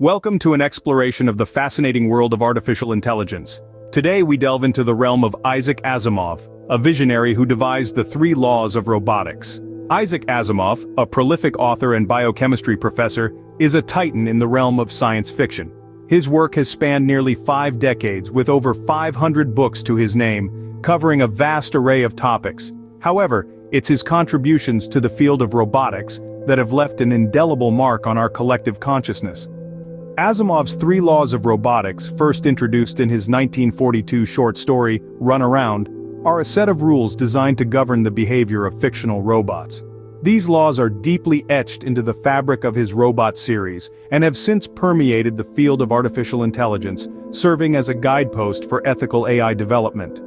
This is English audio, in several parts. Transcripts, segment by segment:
Welcome to an exploration of the fascinating world of artificial intelligence. Today we delve into the realm of Isaac Asimov, a visionary who devised the 3 laws of robotics. Isaac Asimov, a prolific author and biochemistry professor, is a titan in the realm of science fiction. His work has spanned nearly 5 decades with over 500 books to his name, covering a vast array of topics. However, it's his contributions to the field of robotics that have left an indelible mark on our collective consciousness. Asimov's 3 laws of robotics, first introduced in his 1942 short story, Run Around, are a set of rules designed to govern the behavior of fictional robots. These laws are deeply etched into the fabric of his robot series, and have since permeated the field of artificial intelligence, serving as a guidepost for ethical AI development.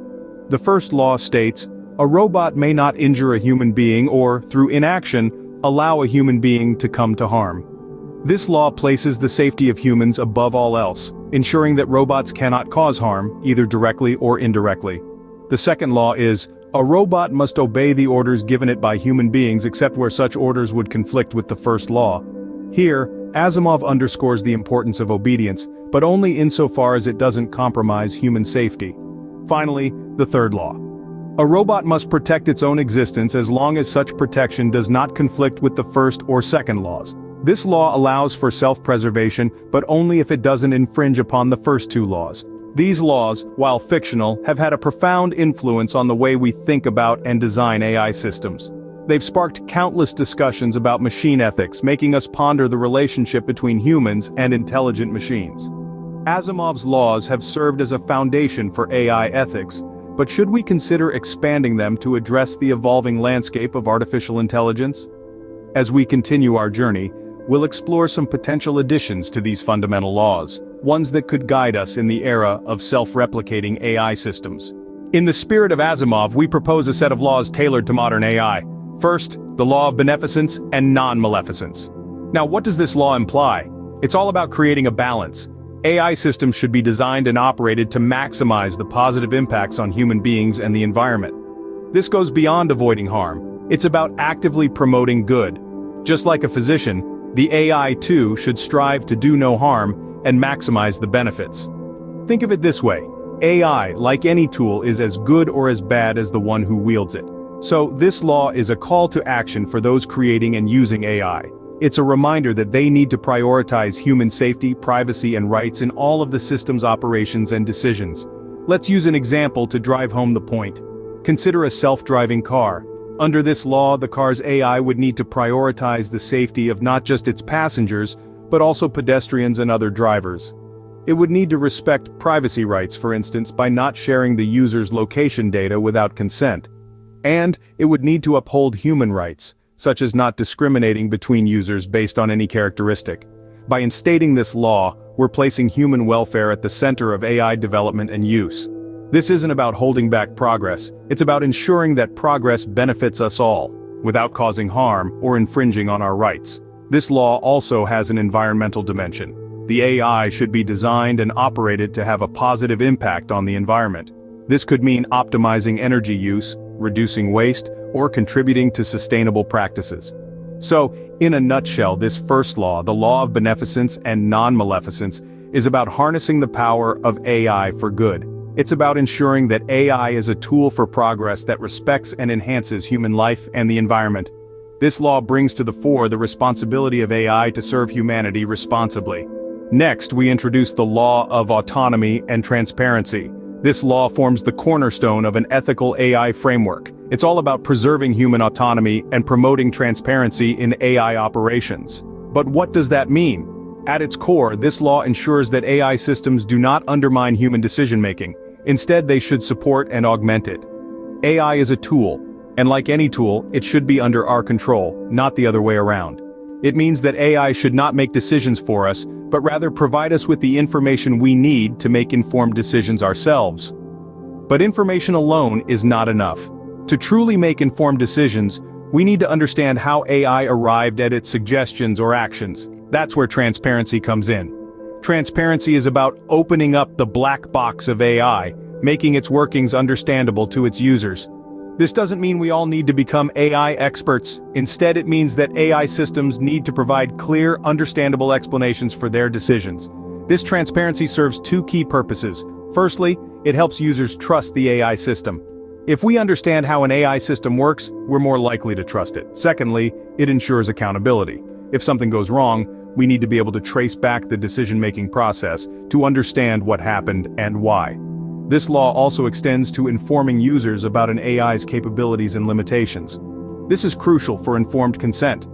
The first law states, a robot may not injure a human being or, through inaction, allow a human being to come to harm. This law places the safety of humans above all else, ensuring that robots cannot cause harm, either directly or indirectly. The second law is, a robot must obey the orders given it by human beings except where such orders would conflict with the first law. Here, Asimov underscores the importance of obedience, but only insofar as it doesn't compromise human safety. Finally, the third law. A robot must protect its own existence as long as such protection does not conflict with the first or second laws. This law allows for self-preservation, but only if it doesn't infringe upon the first 2 laws. These laws, while fictional, have had a profound influence on the way we think about and design AI systems. They've sparked countless discussions about machine ethics, making us ponder the relationship between humans and intelligent machines. Asimov's laws have served as a foundation for AI ethics, but should we consider expanding them to address the evolving landscape of artificial intelligence? As we continue our journey, we'll explore some potential additions to these fundamental laws, ones that could guide us in the era of self-replicating AI systems. In the spirit of Asimov, we propose a set of laws tailored to modern AI. First, the law of beneficence and non-maleficence. Now, what does this law imply? It's all about creating a balance. AI systems should be designed and operated to maximize the positive impacts on human beings and the environment. This goes beyond avoiding harm. It's about actively promoting good. Just like a physician, the AI too should strive to do no harm and maximize the benefits. Think of it this way, AI, like any tool, is as good or as bad as the one who wields it. So this law is a call to action for those creating and using AI. It's a reminder that they need to prioritize human safety, privacy, and rights in all of the system's operations and decisions. Let's use an example to drive home the point. Consider a self-driving car. Under this law, the car's AI would need to prioritize the safety of not just its passengers, but also pedestrians and other drivers. It would need to respect privacy rights, for instance, by not sharing the user's location data without consent. And it would need to uphold human rights, such as not discriminating between users based on any characteristic. By instating this law, we're placing human welfare at the center of AI development and use. This isn't about holding back progress, it's about ensuring that progress benefits us all, without causing harm or infringing on our rights. This law also has an environmental dimension. The AI should be designed and operated to have a positive impact on the environment. This could mean optimizing energy use, reducing waste, or contributing to sustainable practices. So, in a nutshell, this first law, the law of beneficence and non-maleficence, is about harnessing the power of AI for good. It's about ensuring that AI is a tool for progress that respects and enhances human life and the environment. This law brings to the fore the responsibility of AI to serve humanity responsibly. Next, we introduce the law of autonomy and transparency. This law forms the cornerstone of an ethical AI framework. It's all about preserving human autonomy and promoting transparency in AI operations. But what does that mean? At its core, this law ensures that AI systems do not undermine human decision-making. Instead, they should support and augment it. AI is a tool, and like any tool, it should be under our control, not the other way around. It means that AI should not make decisions for us, but rather provide us with the information we need to make informed decisions ourselves. But information alone is not enough. To truly make informed decisions, we need to understand how AI arrived at its suggestions or actions. That's where transparency comes in. Transparency is about opening up the black box of AI, making its workings understandable to its users. This doesn't mean we all need to become AI experts. Instead, it means that AI systems need to provide clear, understandable explanations for their decisions. This transparency serves two key purposes. Firstly, it helps users trust the AI system. If we understand how an AI system works, we're more likely to trust it. Secondly, it ensures accountability. If something goes wrong, we need to be able to trace back the decision-making process to understand what happened and why. This law also extends to informing users about an AI's capabilities and limitations. This is crucial for informed consent.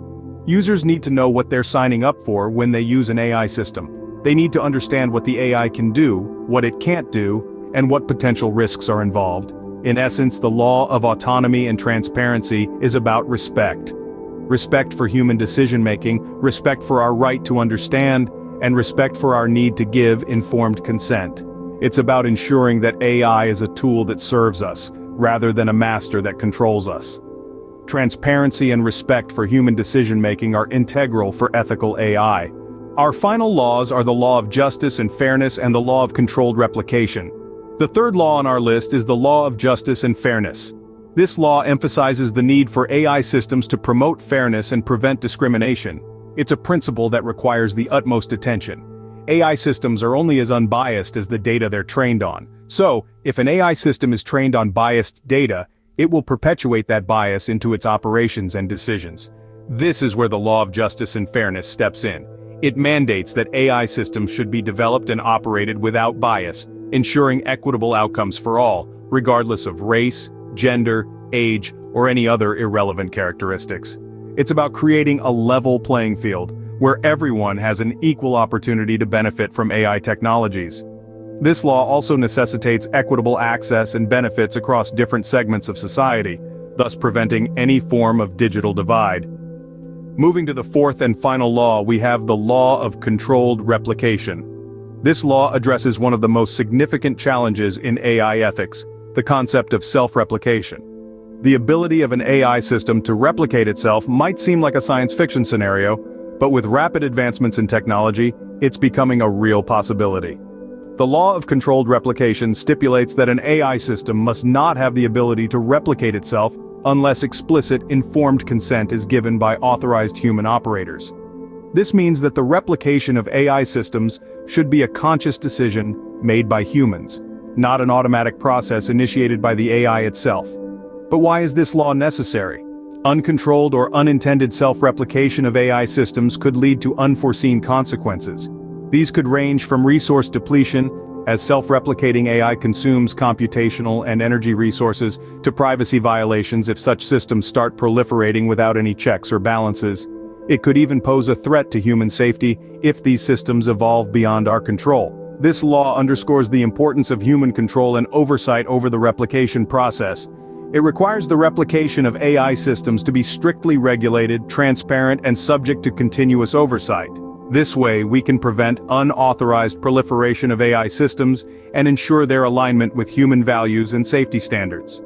Users need to know what they're signing up for when they use an AI system. They need to understand what the AI can do, what it can't do, and what potential risks are involved. In essence, the law of autonomy and transparency is about respect. Respect for human decision-making, respect for our right to understand, and respect for our need to give informed consent. It's about ensuring that AI is a tool that serves us, rather than a master that controls us. Transparency and respect for human decision-making are integral for ethical AI. Our final laws are the law of justice and fairness and the law of controlled replication. The third law on our list is the law of justice and fairness. This law emphasizes the need for AI systems to promote fairness and prevent discrimination. It's a principle that requires the utmost attention. AI systems are only as unbiased as the data they're trained on. So, if an AI system is trained on biased data, it will perpetuate that bias into its operations and decisions. This is where the law of justice and fairness steps in. It mandates that AI systems should be developed and operated without bias, ensuring equitable outcomes for all, regardless of race, gender, age, or any other irrelevant characteristics. It's about creating a level playing field, where everyone has an equal opportunity to benefit from AI technologies. This law also necessitates equitable access and benefits across different segments of society, thus preventing any form of digital divide. Moving to the fourth and final law, we have the law of controlled replication. This law addresses one of the most significant challenges in AI ethics, the concept of self-replication. The ability of an AI system to replicate itself might seem like a science fiction scenario, but with rapid advancements in technology, it's becoming a real possibility. The law of controlled replication stipulates that an AI system must not have the ability to replicate itself unless explicit, informed consent is given by authorized human operators. This means that the replication of AI systems should be a conscious decision made by humans, not an automatic process initiated by the AI itself. But why is this law necessary? Uncontrolled or unintended self-replication of AI systems could lead to unforeseen consequences. These could range from resource depletion, as self-replicating AI consumes computational and energy resources, to privacy violations if such systems start proliferating without any checks or balances. It could even pose a threat to human safety if these systems evolve beyond our control. This law underscores the importance of human control and oversight over the replication process. It requires the replication of AI systems to be strictly regulated, transparent, and subject to continuous oversight. This way, we can prevent unauthorized proliferation of AI systems and ensure their alignment with human values and safety standards.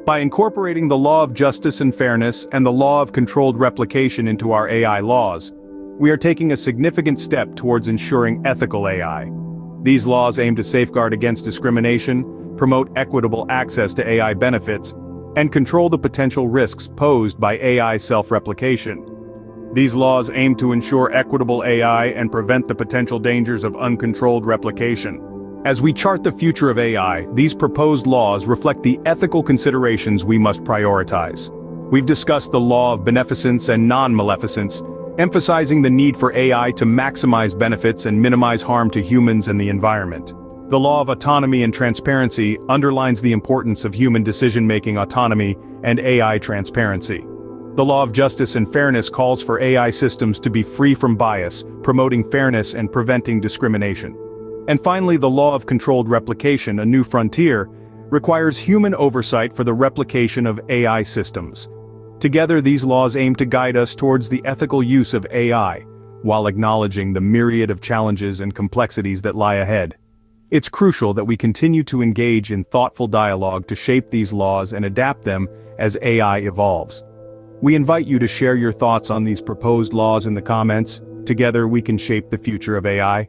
By incorporating the law of justice and fairness and the law of controlled replication into our AI laws, we are taking a significant step towards ensuring ethical AI. These laws aim to safeguard against discrimination, promote equitable access to AI benefits, and control the potential risks posed by AI self-replication. These laws aim to ensure equitable AI and prevent the potential dangers of uncontrolled replication. As we chart the future of AI, these proposed laws reflect the ethical considerations we must prioritize. We've discussed the law of beneficence and non-maleficence, emphasizing the need for AI to maximize benefits and minimize harm to humans and the environment. The law of autonomy and transparency underlines the importance of human decision-making autonomy and AI transparency. The law of justice and fairness calls for AI systems to be free from bias, promoting fairness and preventing discrimination. And finally, the law of controlled replication, a new frontier, requires human oversight for the replication of AI systems. Together, these laws aim to guide us towards the ethical use of AI, while acknowledging the myriad of challenges and complexities that lie ahead. It's crucial that we continue to engage in thoughtful dialogue to shape these laws and adapt them as AI evolves. We invite you to share your thoughts on these proposed laws in the comments. Together we can shape the future of AI.